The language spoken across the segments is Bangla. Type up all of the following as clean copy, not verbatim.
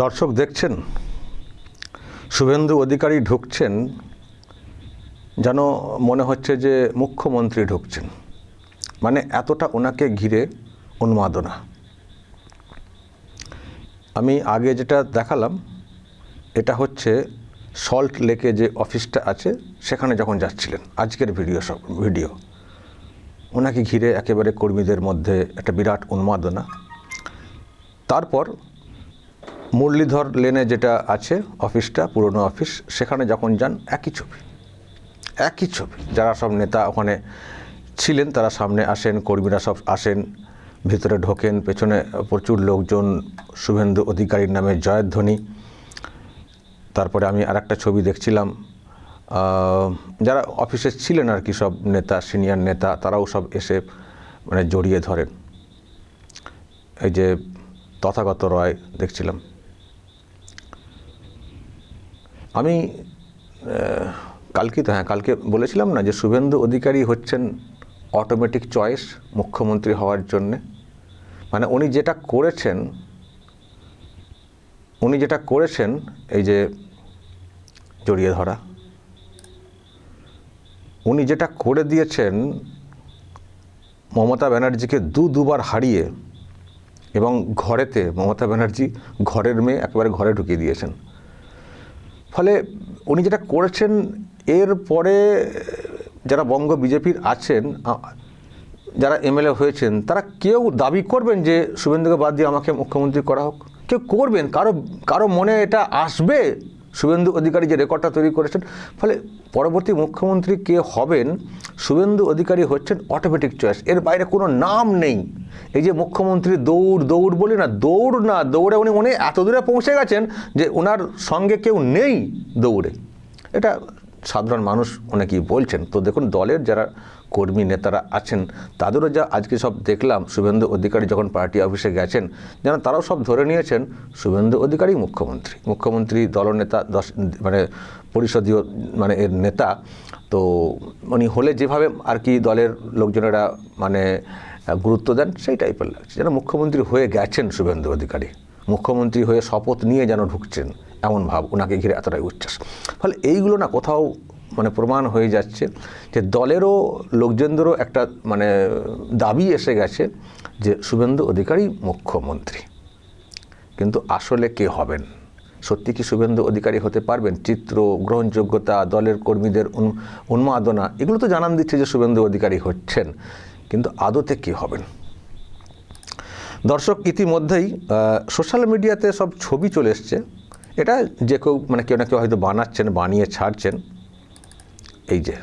দর্শক দেখছেন শুভেন্দু অধিকারী ঢুকছেন যেন মনে হচ্ছে যে মুখ্যমন্ত্রী ঢুকছেন, মানে এতটা ওনাকে ঘিরে উন্মাদনা। আমি আগে যেটা দেখালাম এটা হচ্ছে সল্ট লেকে যে অফিসটা আছে সেখানে যখন যাচ্ছিলেন, আজকের ভিডিও ওনাকে ঘিরে একেবারে কর্মীদের মধ্যে একটা বিরাট উন্মাদনা। তারপর মুরলীধর লেনে যেটা আছে অফিসটা, পুরনো অফিস, সেখানে যখন যান একই ছবি। যারা সব নেতা ওখানে ছিলেন তারা সামনে আসেন, কর্মীরা সব আসেন, ভিতরে ঢোকেন, পেছনে প্রচুর লোকজন, শুভেন্দু অধিকারীর নামে জয়ধ্বনি। তারপরে আমি আরেকটা ছবি দেখছিলাম, যারা অফিসে ছিলেন আর কি, সব নেতা, সিনিয়র নেতা, তারাও সব এসে মানে জড়িয়ে ধরেন। এই যে তথাগত রায় দেখছিলাম। আমি কালকে বলেছিলাম না যে শুভেন্দু অধিকারী হচ্ছেন অটোমেটিক চয়েস মুখ্যমন্ত্রী হওয়ার জন্যে। মানে উনি যেটা করেছেন এই যে জড়িয়ে ধরা, উনি যেটা করে দিয়েছেন মমতা ব্যানার্জিকে দুবার হারিয়ে, এবং ঘরেতে মমতা ব্যানার্জি ঘরের মেয়ে একেবারে ঘরে ঢুকিয়ে দিয়েছেন। ফলে উনি যেটা করেছেন, এর পরে যারা বঙ্গ বিজেপির আছেন, যারা এমএলএ হয়েছেন, তারা কেউ দাবি করবেন যে শুভেন্দুকে বাদ দিয়ে আমাকে মুখ্যমন্ত্রী করা হোক? কেউ করবেন? কারো মনে এটা আসবে শুভেন্দু অধিকারী যে রেকর্ডটা তৈরি করেছেন? ফলে পরবর্তী মুখ্যমন্ত্রী কে হবেন, শুভেন্দু অধিকারী হচ্ছেন অটোমেটিক চয়েস, এর বাইরে কোনো নাম নেই। এই যে মুখ্যমন্ত্রী দৌড় বলি না, দৌড়ে উনি এত দূরে পৌঁছে গেছেন যে ওনার সঙ্গে কেউ নেই দৌড়ে। এটা সাধারণ মানুষ অনেকেই বলছেন। তো দেখুন, দলের যারা কর্মী নেতারা আছেন তাদেরও যা আজকে সব দেখলাম, শুভেন্দু অধিকারী যখন পার্টি অফিসে গেছেন, যেন তারাও সব ধরে নিয়েছেন শুভেন্দু অধিকারী মুখ্যমন্ত্রী দলনেতা, মানে পরিষদীয় মানে এর নেতা। তো উনি হলে যেভাবে আর কি দলের লোকজনেরা মানে গুরুত্ব দেন, সেই টাইপের লাগছে যেন মুখ্যমন্ত্রী হয়ে গেছেন শুভেন্দু অধিকারী, মুখ্যমন্ত্রী হয়ে শপথ নিয়ে যেন ঢুকছেন, এমন ভাব ওনাকে ঘিরে এতটাই উচ্ছ্বাস। ফলে এইগুলো না কোথাও মানে প্রমাণ হয়ে যাচ্ছে যে দলেরও লোকজনদেরও একটা মানে দাবি এসে গেছে যে শুভেন্দু অধিকারী মুখ্যমন্ত্রী। কিন্তু আসলে কে হবেন? সত্যি কি শুভেন্দু অধিকারী হতে পারবেন? চিত্র, গ্রহণযোগ্যতা, দলের কর্মীদের উন্মাদনা, এগুলো তো জানান দিচ্ছে যে শুভেন্দু অধিকারী হচ্ছেন, কিন্তু আদতে কে হবেন? দর্শক, ইতিমধ্যেই সোশ্যাল মিডিয়াতে সব ছবি চলে এসছে। এটা যে কেউ মানে কেউ না কেউ হয়তো বানিয়ে ছাড়ছেন। এই যে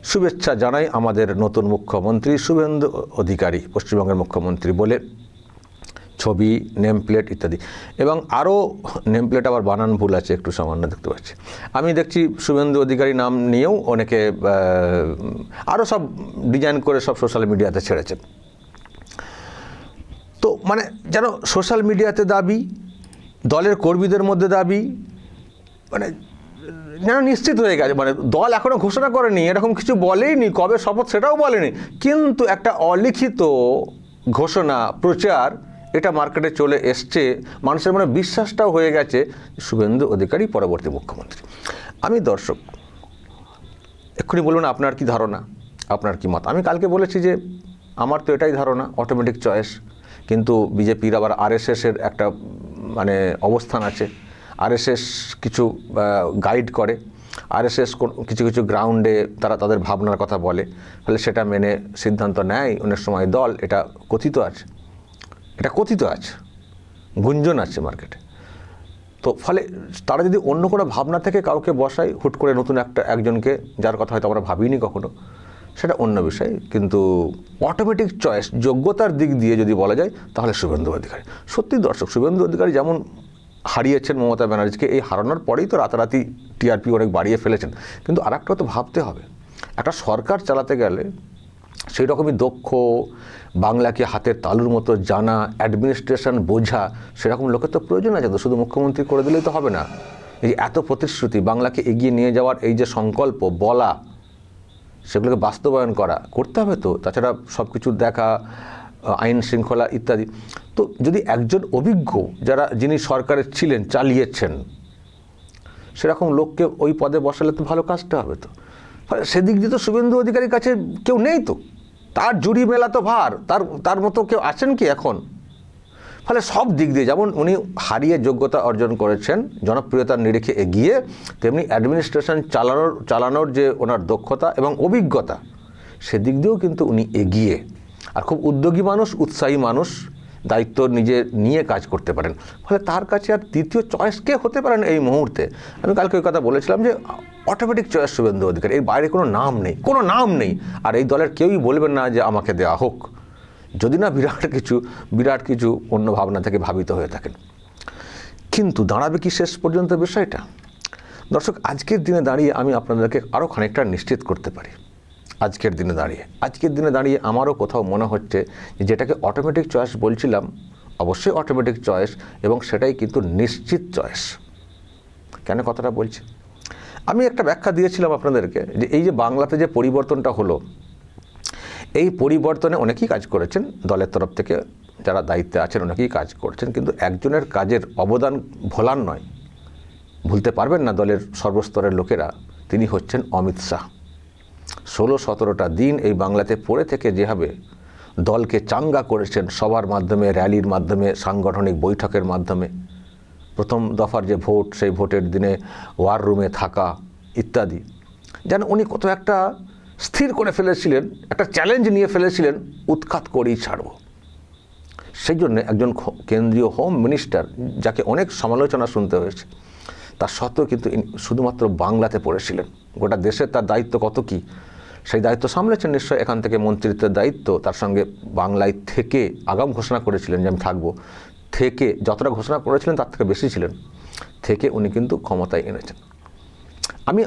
শুভেচ্ছা জানাই আমাদের নতুন মুখ্যমন্ত্রী শুভেন্দু অধিকারী, পশ্চিমবঙ্গের মুখ্যমন্ত্রী বলে ছবি, নেম প্লেট ইত্যাদি, এবং আরও নেম প্লেট আবার বানান ভুল আছে একটু সামান্য দেখতে পাচ্ছি। আমি দেখছি শুভেন্দু অধিকারী নাম নিয়েও অনেকে আরও সব ডিজাইন করে সব সোশ্যাল মিডিয়াতে ছেড়েছেন। তো মানে যেন সোশ্যাল মিডিয়াতে দাবি, দলের কর্মীদের মধ্যে দাবি, মানে যেন নিশ্চিত হয়ে গেছে, মানে দল এখনও ঘোষণা করেনি, এরকম কিছু বলেইনি, কবে শপথ সেটাও বলেনি, কিন্তু একটা অলিখিত ঘোষণা, প্রচার, এটা মার্কেটে চলে এসছে, মানুষের মনে বিশ্বাসটাও হয়ে গেছে শুভেন্দু অধিকারী পরবর্তী মুখ্যমন্ত্রী। আমি দর্শক এক্ষুনি বলুন আপনার কি ধারণা, আপনার কি মত? আমি কালকে বলেছি যে আমার তো এটাই ধারণা, অটোমেটিক চয়েস। কিন্তু বিজেপির আবার আরএসএসের একটা মানে অবস্থান আছে, আরএসএস কিছু গাইড করে, আরএসএস কিছু কিছু গ্রাউন্ডে তারা তাদের ভাবনার কথা বলে, ফলে সেটা মেনে সিদ্ধান্ত নেয় অনেক সময় দল। এটা কথিত আছে, গুঞ্জন আছে মার্কেটে। তো ফলে তারা যদি অন্য কোনো ভাবনা থেকে কাউকে বসায়, হুট করে নতুন একজনকে, যার কথা হয়তো আমরা ভাবিনি কখনো, সেটা অন্য বিষয়। কিন্তু অটোমেটিক চয়েস, যোগ্যতার দিক দিয়ে যদি বলা যায়, তাহলে শুভেন্দু অধিকারী। সত্যি দর্শক, শুভেন্দু অধিকারী যেমন হারিয়েছেন মমতা ব্যানার্জিকে, এই হারানোর পরেই তো রাতারাতি টিআরপি অনেক বাড়িয়ে ফেলেছেন। কিন্তু আর একটা তো ভাবতে হবে, একটা সরকার চালাতে গেলে সেই রকমই দক্ষ, বাংলাকে হাতের তালুর মতো জানা, অ্যাডমিনিস্ট্রেশন বোঝা, সেরকম লোকের তো প্রয়োজন আছে। তো শুধু মুখ্যমন্ত্রী করে দিলেই তো হবে না। এই এত প্রতিশ্রুতি, বাংলাকে এগিয়ে নিয়ে যাওয়ার এই যে সংকল্প বলা, সেগুলোকে বাস্তবায়ন করতে হবে তো। তাছাড়া সব কিছু দেখা, আইন শৃঙ্খলা ইত্যাদি। তো যদি একজন অভিজ্ঞ, যিনি সরকারের ছিলেন, চালিয়েছেন, সেরকম লোককে ওই পদে বসালে তো ভালো কাজটা হবে। তো সেদিক দিয়ে তো শুভেন্দু অধিকারীর কাছে কেউ নেই। তো তার জুড়ি মেলা তো ভার, তার মতো কেউ আছেন কি এখন? ফলে সব দিক দিয়ে যেমন উনি হারিয়ে যোগ্যতা অর্জন করেছেন, জনপ্রিয়তার নিরিখে এগিয়ে, তেমনি অ্যাডমিনিস্ট্রেশন চালানোর যে ওনার দক্ষতা এবং অভিজ্ঞতা, সেদিক দিয়েও কিন্তু উনি এগিয়ে। আর খুব উদ্যোগী মানুষ, উৎসাহী মানুষ, দায়িত্ব নিজে নিয়ে কাজ করতে পারেন। ফলে তার কাছে আর দ্বিতীয় চয়েস কে হতে পারেন এই মুহূর্তে? আমি কালকে ওই কথা বলেছিলাম যে অটোমেটিক চয়েস শুভেন্দু অধিকারী, এর বাইরে কোনো নাম নেই। আর এই দলের কেউই বলবেন না যে আমাকে দেওয়া হোক, যদি না বিরাট কিছু অন্য ভাবনা থেকে ভাবিত হয়ে থাকেন। কিন্তু দাঁড়াবে কি শেষ পর্যন্ত বিষয়টা? দর্শক, আজকের দিনে দাঁড়িয়ে আমি আপনাদেরকে আরও খানিকটা নিশ্চিত করতে পারি। আজকের দিনে দাঁড়িয়ে আমারও কোথাও মনে হচ্ছে যে যেটাকে অটোমেটিক চয়েস বলছিলাম, অবশ্যই অটোমেটিক চয়েস, এবং সেটাই কিন্তু নিশ্চিত চয়েস। কেন কথাটা বলছি? আমি একটা ব্যাখ্যা দিয়েছিলাম আপনাদেরকে যে এই যে বাংলাতে যে পরিবর্তনটা হলো, এই পরিবর্তনে অনেকেই কাজ করেছেন, দলের তরফ থেকে যারা দায়িত্বে আছেন অনেকেই কাজ করছেন। কিন্তু একজনের কাজের অবদান ভোলার নয়, ভুলতে পারবেন না দলের সর্বস্তরের লোকেরা। তিনি হচ্ছেন অমিত শাহ। 16-17টা দিন এই বাংলাতে পড়ে থেকে যেভাবে দলকে চাঙ্গা করেছেন, সবার মাধ্যমে, র্যালির মাধ্যমে, সাংগঠনিক বৈঠকের মাধ্যমে, প্রথম দফার যে ভোট, সেই ভোটের দিনে ওয়ার রুমে থাকা ইত্যাদি, যেন উনি কত একটা স্থির করে ফেলেছিলেন, একটা চ্যালেঞ্জ নিয়ে ফেলেছিলেন, উৎখাত করেই ছাড়ব। সেই জন্য একজন কেন্দ্রীয় হোম মিনিস্টার, যাকে অনেক সমালোচনা শুনতে হয়েছে, তার সত্ত্বেও কিন্তু শুধুমাত্র বাংলাতে পড়েছিলেন। গোটা দেশের তার দায়িত্ব কত কি, সেই দায়িত্ব সামলেছেন নিশ্চয়। এখান থেকে মন্ত্রিত্বের দায়িত্ব, তার সঙ্গে বাংলায় থেকে আগাম ঘোষণা করেছিলেন যে আমি থাকবো, থেকে যতটা ঘোষণা করেছিলেন তার থেকে বেশি ছিলেন, থেকে উনি কিন্তু ক্ষমতায় এনেছেন।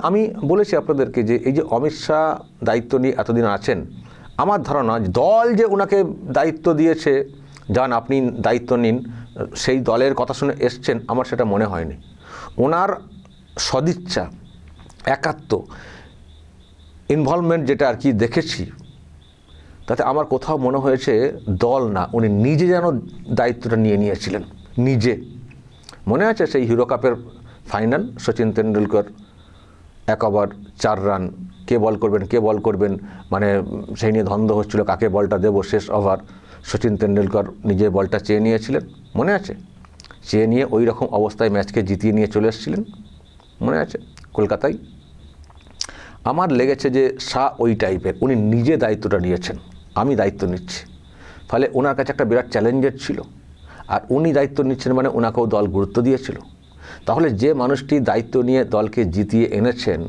আমি বলেছি আপনাদেরকে যে এই যে অমিত শাহ দায়িত্ব নিয়ে এতদিন আছেন, আমার ধারণা দল যে ওনাকে দায়িত্ব দিয়েছে, যান আপনি দায়িত্ব নিন, সেই দলের কথা শুনে এসছেন, আমার সেটা মনে হয়নি। ওনার সদিচ্ছা, একাত্ম, ইনভলভমেন্ট যেটা আর কি দেখেছি, তাতে আমার কোথাও মনে হয়েছে দল না, উনি নিজে যেন দায়িত্বটা নিয়েছিলেন নিজে। মনে আছে সেই হিরো কাপের final, Sachin Tendulkar 1 over 4 run, কে বল করবেন, মানে সেই নিয়ে দ্বন্দ্ব হচ্ছিল কাকে বলটা দেব। শেষ ওভার সচিন তেন্ডুলকর নিজে বলটা চেয়ে নিয়েছিলেন, মনে আছে? চেয়ে নিয়ে ওই রকম অবস্থায় ম্যাচকে জিতিয়ে নিয়ে চলে এসেছিলেন, মনে আছে? কলকাতায়। আমার লেগেছে যে শাহ ওই টাইপের, উনি নিজে দায়িত্বটা নিয়েছেন, আমি দায়িত্ব নিচ্ছি। ফলে ওনার কাছে একটা বিরাট চ্যালেঞ্জের ছিল, আর উনি দায়িত্ব নিচ্ছেন মানে ওনাকেও দল গুরুত্ব দিয়েছিল। তাহলে যে মানুষটি দায়িত্ব নিয়ে দলকে জিতিয়ে এনেছেন,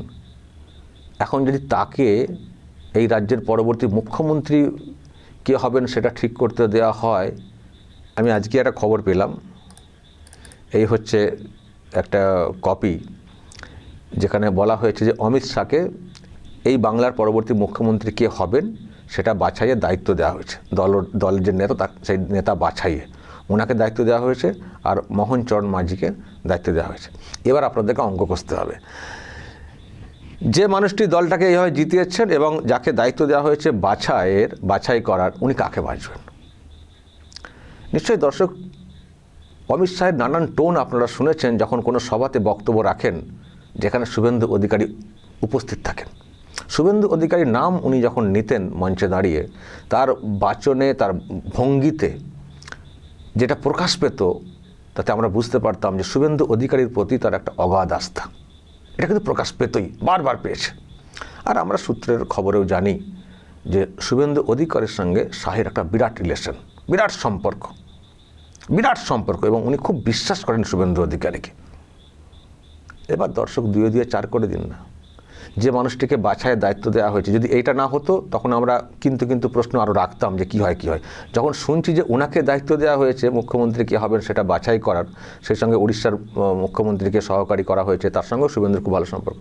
এখন যদি তাকে এই রাজ্যের পরবর্তী মুখ্যমন্ত্রী কে হবেন সেটা ঠিক করতে দেওয়া হয়। আমি আজকে একটা খবর পেলাম, এই হচ্ছে একটা কপি, যেখানে বলা হয়েছে যে অমিত শাহকে এই বাংলার পরবর্তী মুখ্যমন্ত্রী কে হবেন সেটা বাছাইয়ের দায়িত্ব দেওয়া হয়েছে। দলের যে নেতা, সেই নেতা বাছাইয়ে ওনাকে দায়িত্ব দেওয়া হয়েছে, আর মোহন চরণ মাঝিকে দায়িত্ব দেওয়া হয়েছে। এবার আপনাদেরকে অঙ্ক কষতে হবে, যে মানুষটি দলটাকে এইভাবে জিতিয়েছেন এবং যাকে দায়িত্ব দেওয়া হয়েছে বাছাই করার, উনি কাকে বাছবেন? নিশ্চয়ই দর্শক, অমিত শাহের নানান টোন আপনারা শুনেছেন যখন কোনো সভাতে বক্তব্য রাখেন যেখানে শুভেন্দু অধিকারী উপস্থিত থাকেন। শুভেন্দু অধিকারীর নাম উনি যখন নিতেন মঞ্চে দাঁড়িয়ে, তার বাচনে, তার ভঙ্গিতে যেটা প্রকাশ পেত, তাতে আমরা বুঝতে পারতাম যে শুভেন্দু অধিকারীর প্রতি তার একটা অগাধ আস্থা। এটা কিন্তু প্রকাশ পেতই, বারবার পেয়েছে। আর আমরা সূত্রের খবরেও জানি যে শুভেন্দু অধিকারীর সঙ্গে শাহের একটা বিরাট রিলেশন, বিরাট সম্পর্ক। বিরাট সম্পর্ক, এবং উনি খুব বিশ্বাস করেন শুভেন্দু অধিকারীকে। এবার দর্শক 2 দিয়ে 4 করে দিন না। যে মানুষটিকে বাছাইয়ের দায়িত্ব দেওয়া হয়েছে, যদি এইটা না হতো তখন আমরা কিন্তু প্রশ্ন আরও রাখতাম যে কী হয়। যখন শুনছি যে ওনাকে দায়িত্ব দেওয়া হয়েছে মুখ্যমন্ত্রী কী হবেন সেটা বাছাই করার, সেই সঙ্গে উড়িষ্যার মুখ্যমন্ত্রীকে সহকারী করা হয়েছে, তার সঙ্গেও শুভেন্দুর খুব ভালো সম্পর্ক,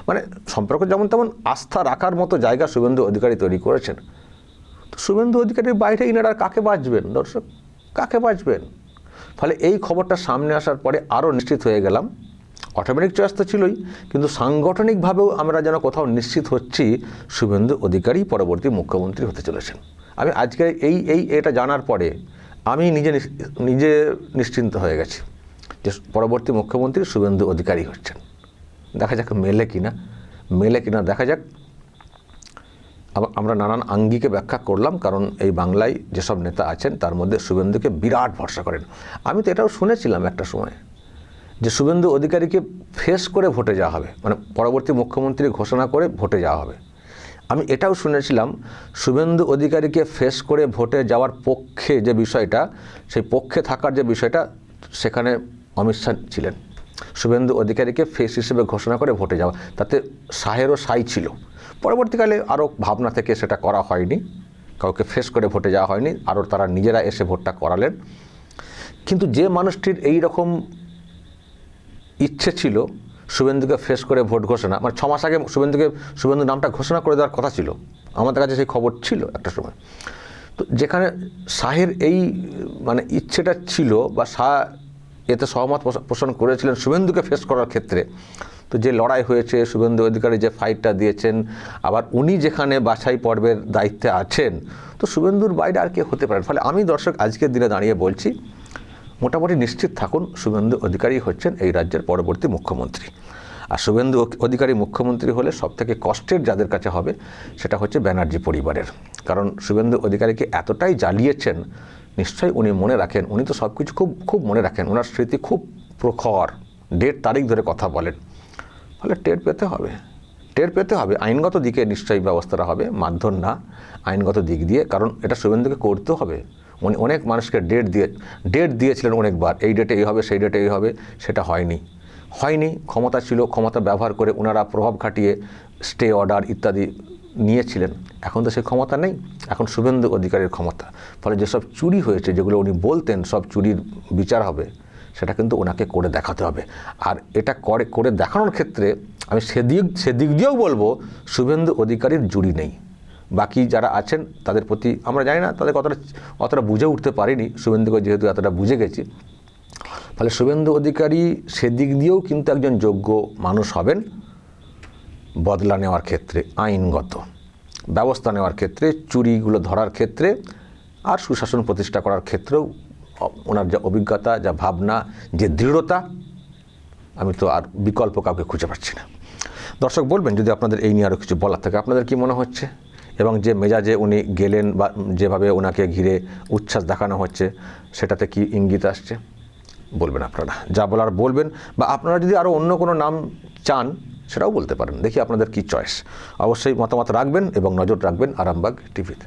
মানে সম্পর্ক যেমন তেমন আস্থা রাখার মতো জায়গা শুভেন্দু অধিকারী তৈরি করেছেন। তো শুভেন্দু অধিকারীর বাইরে ইনারা কাকে বাঁচবেন দর্শক, কাকে বাঁচবেন? ফলে এই খবরটা সামনে আসার পরে আরও নিশ্চিত হয়ে গেলাম। অটোমেটিক চয়েস তো ছিলই, কিন্তু সাংগঠনিকভাবেও আমরা যেন কোথাও নিশ্চিত হচ্ছি শুভেন্দু অধিকারী পরবর্তী মুখ্যমন্ত্রী হতে চলেছেন। আমি আজকে এটা জানার পরে আমি নিজে নিশ্চিন্ত হয়ে গেছি যে পরবর্তী মুখ্যমন্ত্রী শুভেন্দু অধিকারী হচ্ছেন। দেখা যাক মেলে কিনা দেখা যাক। আমরা নানান আঙ্গিকে ব্যাখ্যা করলাম, কারণ এই বাংলায় যেসব নেতা আছেন তার মধ্যে শুভেন্দুকে বিরাট ভরসা করেন। আমি তো এটাও শুনেছিলাম একটা সময় যে শুভেন্দু অধিকারীকে ফেস করে ভোটে যাওয়া হবে, মানে পরবর্তী মুখ্যমন্ত্রী ঘোষণা করে ভোটে যাওয়া হবে। আমি এটাও শুনেছিলাম শুভেন্দু অধিকারীকে ফেস করে ভোটে যাওয়ার পক্ষে যে বিষয়টা, সেই পক্ষে থাকার যে বিষয়টা, সেখানে অমিত শাহ ছিলেন। শুভেন্দু অধিকারীকে ফেস হিসেবে ঘোষণা করে ভোটে যাওয়া, তাতে শাহেরও সাই ছিল। পরবর্তীকালে আরও ভাবনা থেকে সেটা করা হয়নি, কাউকে ফেস করে ভোটে যাওয়া হয়নি, আরও তারা নিজেরা এসে ভোটটা করালেন। কিন্তু যে মানুষটির এই রকম ইচ্ছে ছিল শুভেন্দুকে ফেস করে ভোট ঘোষণা, মানে 6 মাস আগে শুভেন্দু নামটা ঘোষণা করে দেওয়ার কথা ছিল, আমাদের কাছে সেই খবর ছিল একটা সময়। তো যেখানে শাহের এই মানে ইচ্ছেটা ছিল, বা শাহ এতে সহমত পোষণ করেছিলেন শুভেন্দুকে ফেস করার ক্ষেত্রে, তো যে লড়াই হয়েছে, শুভেন্দু অধিকারী যে ফাইটটা দিয়েছেন, আবার উনি যেখানে বাছাই পর্বের দায়িত্বে আছেন, তো শুভেন্দুর বাইরে আর কে হতে পারেন? ফলে আমি দর্শক আজকের দিনে দাঁড়িয়ে বলছি, মোটামুটি নিশ্চিত থাকুন শুভেন্দু অধিকারী হচ্ছেন এই রাজ্যের পরবর্তী মুখ্যমন্ত্রী। আর শুভেন্দু অধিকারী মুখ্যমন্ত্রী হলে সবথেকে কষ্টের যাদের কাছে হবে সেটা হচ্ছে ব্যানার্জি পরিবারের। কারণ শুভেন্দু অধিকারীকে এতটাই জ্বালিয়েছেন, নিশ্চয়ই উনি মনে রাখেন, উনি তো সব কিছু খুব মনে রাখেন, ওনার স্মৃতি খুব প্রখর, ডেট তারিখ ধরে কথা বলেন। ফলে টের পেতে হবে আইনগত দিকে নিশ্চয়ই ব্যবস্থাটা হবে, মারধর না, আইনগত দিক দিয়ে। কারণ এটা শুভেন্দুকে করতে হবে। উনি অনেক মানুষকে ডেট দিয়েছিলেন অনেকবার, এই ডেটে এই হবে, সেই ডেটে এই হবে, সেটা হয়নি। ক্ষমতা ছিল, ক্ষমতা ব্যবহার করে ওনারা প্রভাব খাটিয়ে স্টে অর্ডার ইত্যাদি নিয়েছিলেন। এখন তো সেই ক্ষমতা নেই, এখন শুভেন্দু অধিকারীর ক্ষমতা। ফলে যেসব চুরি হয়েছে, যেগুলো উনি বলতেন সব চুরির বিচার হবে, সেটা কিন্তু ওনাকে করে দেখাতে হবে। আর এটা করে দেখানোর ক্ষেত্রে আমি সেদিক দিয়েও বলবো শুভেন্দু অধিকারীর জুড়ি নেই। বাকি যারা আছেন তাদের প্রতি আমরা জানি না, তাদের অতটা বুঝে উঠতে পারিনি, শুভেন্দুকে যেহেতু এতটা বুঝে গেছি। ফলে শুভেন্দু অধিকারী সেদিক দিয়েও কিন্তু একজন যোগ্য মানুষ হবেন বদলা নেওয়ার ক্ষেত্রে, আইনগত ব্যবস্থা নেওয়ার ক্ষেত্রে, চুরিগুলো ধরার ক্ষেত্রে, আর সুশাসন প্রতিষ্ঠা করার ক্ষেত্রেও ওনার যা অভিজ্ঞতা, যা ভাবনা, যে দৃঢ়তা, আমি তো আর বিকল্প কাউকে খুঁজে পাচ্ছি না। দর্শক বলবেন যদি আপনাদের এই নিয়ে আরও কিছু বলার থাকে, আপনাদের কি মনে হচ্ছে, এবং যে মেজাজে উনি গেলেন বা যেভাবে ওনাকে ঘিরে উচ্ছ্বাস দেখানো হচ্ছে, সেটাতে কি ইঙ্গিত আসছে বলবেন আপনারা। যা বলার বলবেন, বা আপনারা যদি আরও অন্য কোনো নাম চান সেটাও বলতে পারেন। দেখি আপনাদের কি চয়েস। অবশ্যই মতামত রাখবেন এবং নজর রাখবেন আরামবাগ টিভিতে।